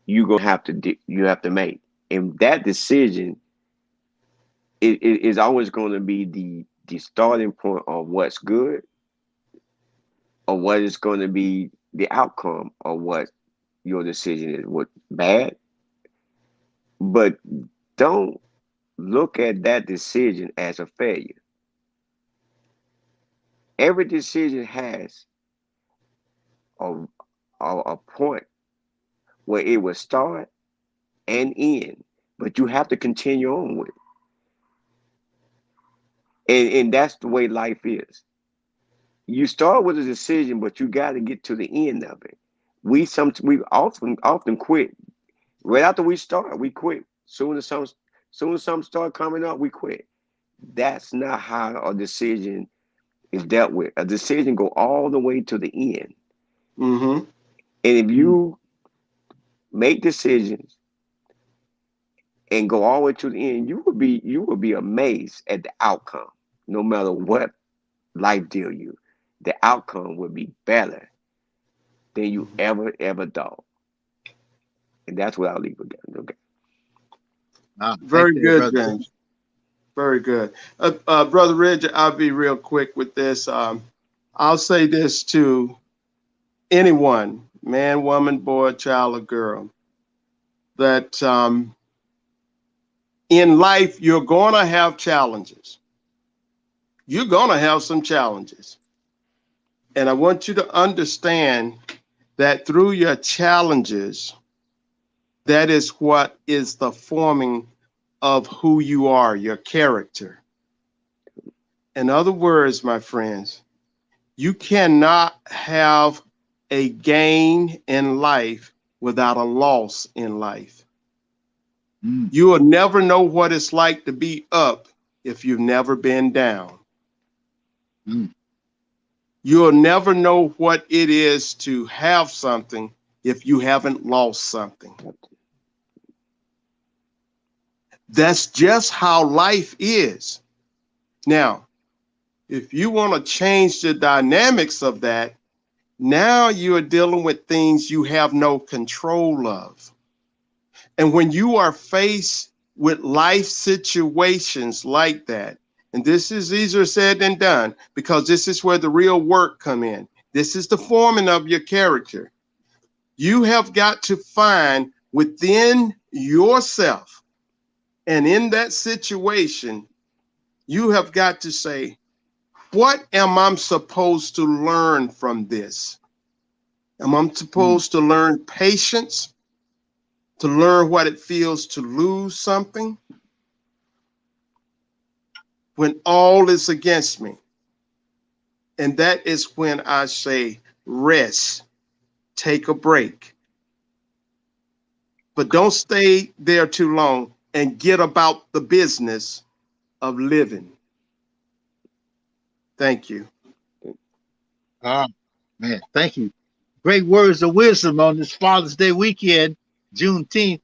you have to make, and that decision is always going to be the starting point of what's good or what is going to be the outcome of what your decision is. What bad, but don't look at that decision as a failure. Every decision has a, a point where it will start and end, but you have to continue on with it. And that's the way life is. You start with a decision, but you got to get to the end of it. We often quit right after we start. We quit soon as some start coming up. We quit. That's not how a decision is dealt with. A decision go all the way to the end. Mm-hmm. And if you make decisions and go all the way to the end, you will be amazed at the outcome. No matter what life deal you, the outcome will be better than you ever thought. And that's what I'll leave with that. Okay. Thank Very you, good, brother. James. Very good. Brother Reg, I'll be real quick with this. I'll say this to anyone man, woman, boy, child, or girl, that in life you're going to have challenges. You're going to have some challenges. And I want you to understand that through your challenges, that is what is the forming of who you are, your character. In other words, my friends, you cannot have a gain in life without a loss in life. You will never know what it's like to be up if you've never been down. You'll never know what it is to have something if you haven't lost something. That's just how life is. Now, if you want to change the dynamics of that, now you are dealing with things you have no control of. And when you are faced with life situations like that, and this is easier said than done, because this is where the real work come in. This is the forming of your character. You have got to find within yourself, and in that situation, you have got to say, what am I supposed to learn from this? Am I supposed to learn patience, to learn what it feels to lose something when all is against me? And that is when I say, rest, take a break. But don't stay there too long and get about the business of living. Thank you. Man, thank you. Great words of wisdom on this Father's Day weekend, Juneteenth.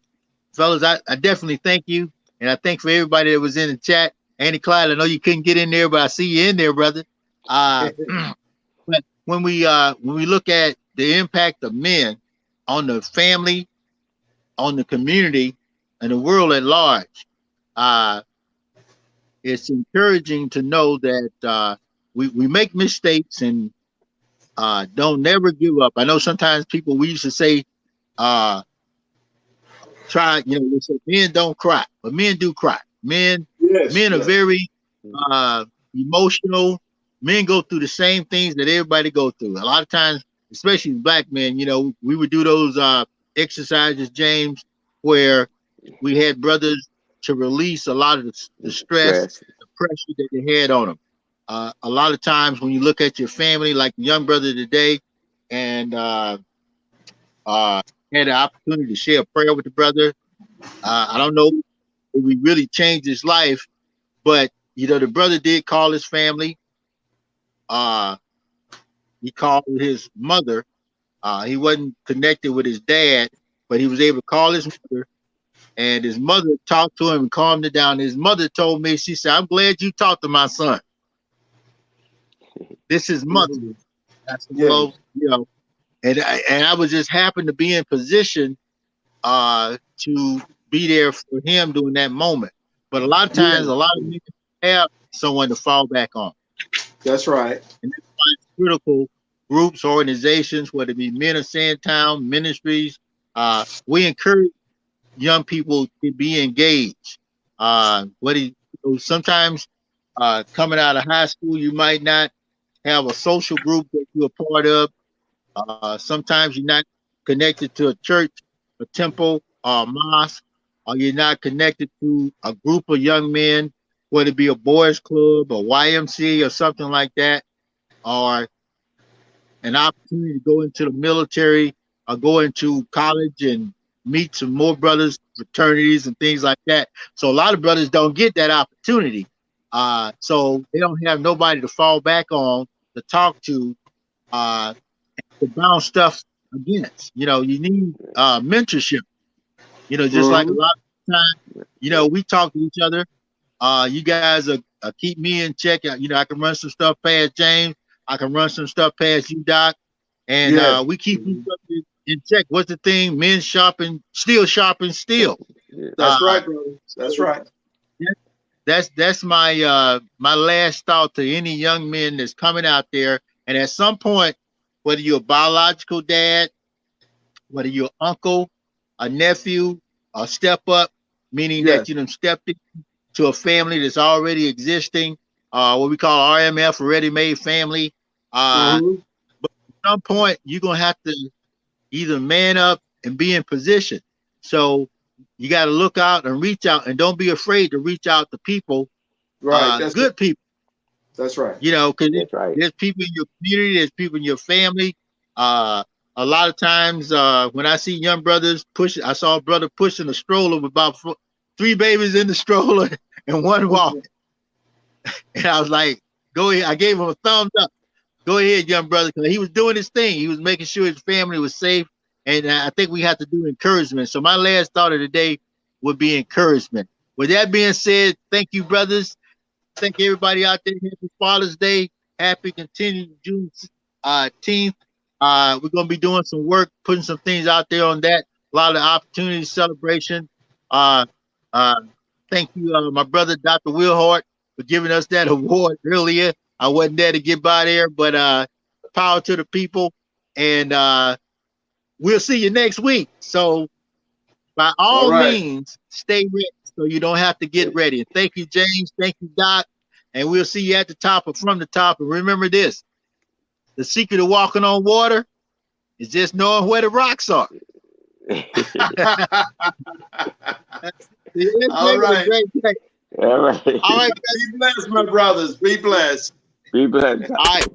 Fellas, I definitely thank you. And I thank for everybody that was in the chat. Andy Clyde, I know you couldn't get in there, but I see you in there, brother. But when we look at the impact of men on the family, on the community, and the world at large, it's encouraging to know that we make mistakes and don't never give up. I know sometimes we used to say, try, they say men don't cry, but men do cry. Men are very emotional. Men go through the same things that everybody go through. A lot of times, especially black men, we would do those exercises, James, where we had brothers to release a lot of the stress, the pressure that they had on them. A lot of times when you look at your family, like the young brother today, and had the opportunity to share a prayer with the brother. I don't know if we really changed his life, but the brother did call his family. He called his mother. He wasn't connected with his dad, but he was able to call his mother, and his mother talked to him and calmed him down. His mother told me, she said, "I'm glad you talked to my son." This is mother. That's well, and I was just happened to be in position to be there for him during that moment. But a lot of times, a lot of men have someone to fall back on. That's right. And that's why it's critical. Groups, organizations, whether it be Men of Sandtown, ministries, we encourage young people to be engaged. Sometimes coming out of high school, you might not have a social group that you're a part of. Sometimes you're not connected to a church, a temple, or a mosque, or you're not connected to a group of young men, whether it be a boys club, or YMCA, or something like that, or an opportunity to go into the military or go into college and meet some more brothers, fraternities, and things like that. So a lot of brothers don't get that opportunity. So they don't have nobody to fall back on, to talk to bounce stuff against. You need mentorship. Just like a lot of times, we talk to each other. You guys keep me in check. I can run some stuff past James. I can run some stuff past you, Doc. And we keep each other in check. What's the thing? Men sharpen steel. That's right, brother. That's right. That's my my last thought to any young men that's coming out there. And at some point, whether you're a biological dad, whether you're uncle, a nephew, a step up, meaning that Yes. you done stepped into a family that's already existing, what we call RMF, a ready-made family. At Mhm. some point, you're gonna have to either man up and be in position. So you got to look out and reach out, and don't be afraid to reach out to people, Right. That's good people. That's right. You know, because That's right. there's people in your community, there's people in your family. Uh, a lot of times, when I see young brothers push, I saw a brother pushing a stroller with about 3 babies in the stroller and one walk, and I was like, "Go ahead." I gave him a thumbs up. Go ahead, young brother, because he was doing his thing. He was making sure his family was safe, and I think we have to do encouragement. So my last thought of the day would be encouragement. With that being said, thank you, brothers. Thank everybody out there. Happy Father's Day. Happy continued June 10th. We're gonna be doing some work, putting some things out there on that. A lot of opportunity celebration. Uh, uh, thank you, my brother, Dr. Wilhart, for giving us that award earlier. I wasn't there to get by there, but power to the people. And we'll see you next week. So by All all right. means, stay ready so you don't have to get ready. And thank you, James. Thank you, Doc. And we'll see you at the top or from the top. And remember this, the secret of walking on water is just knowing where the rocks are. All right. All right. All right. Be blessed, my brothers. Be blessed. Be blessed. All right.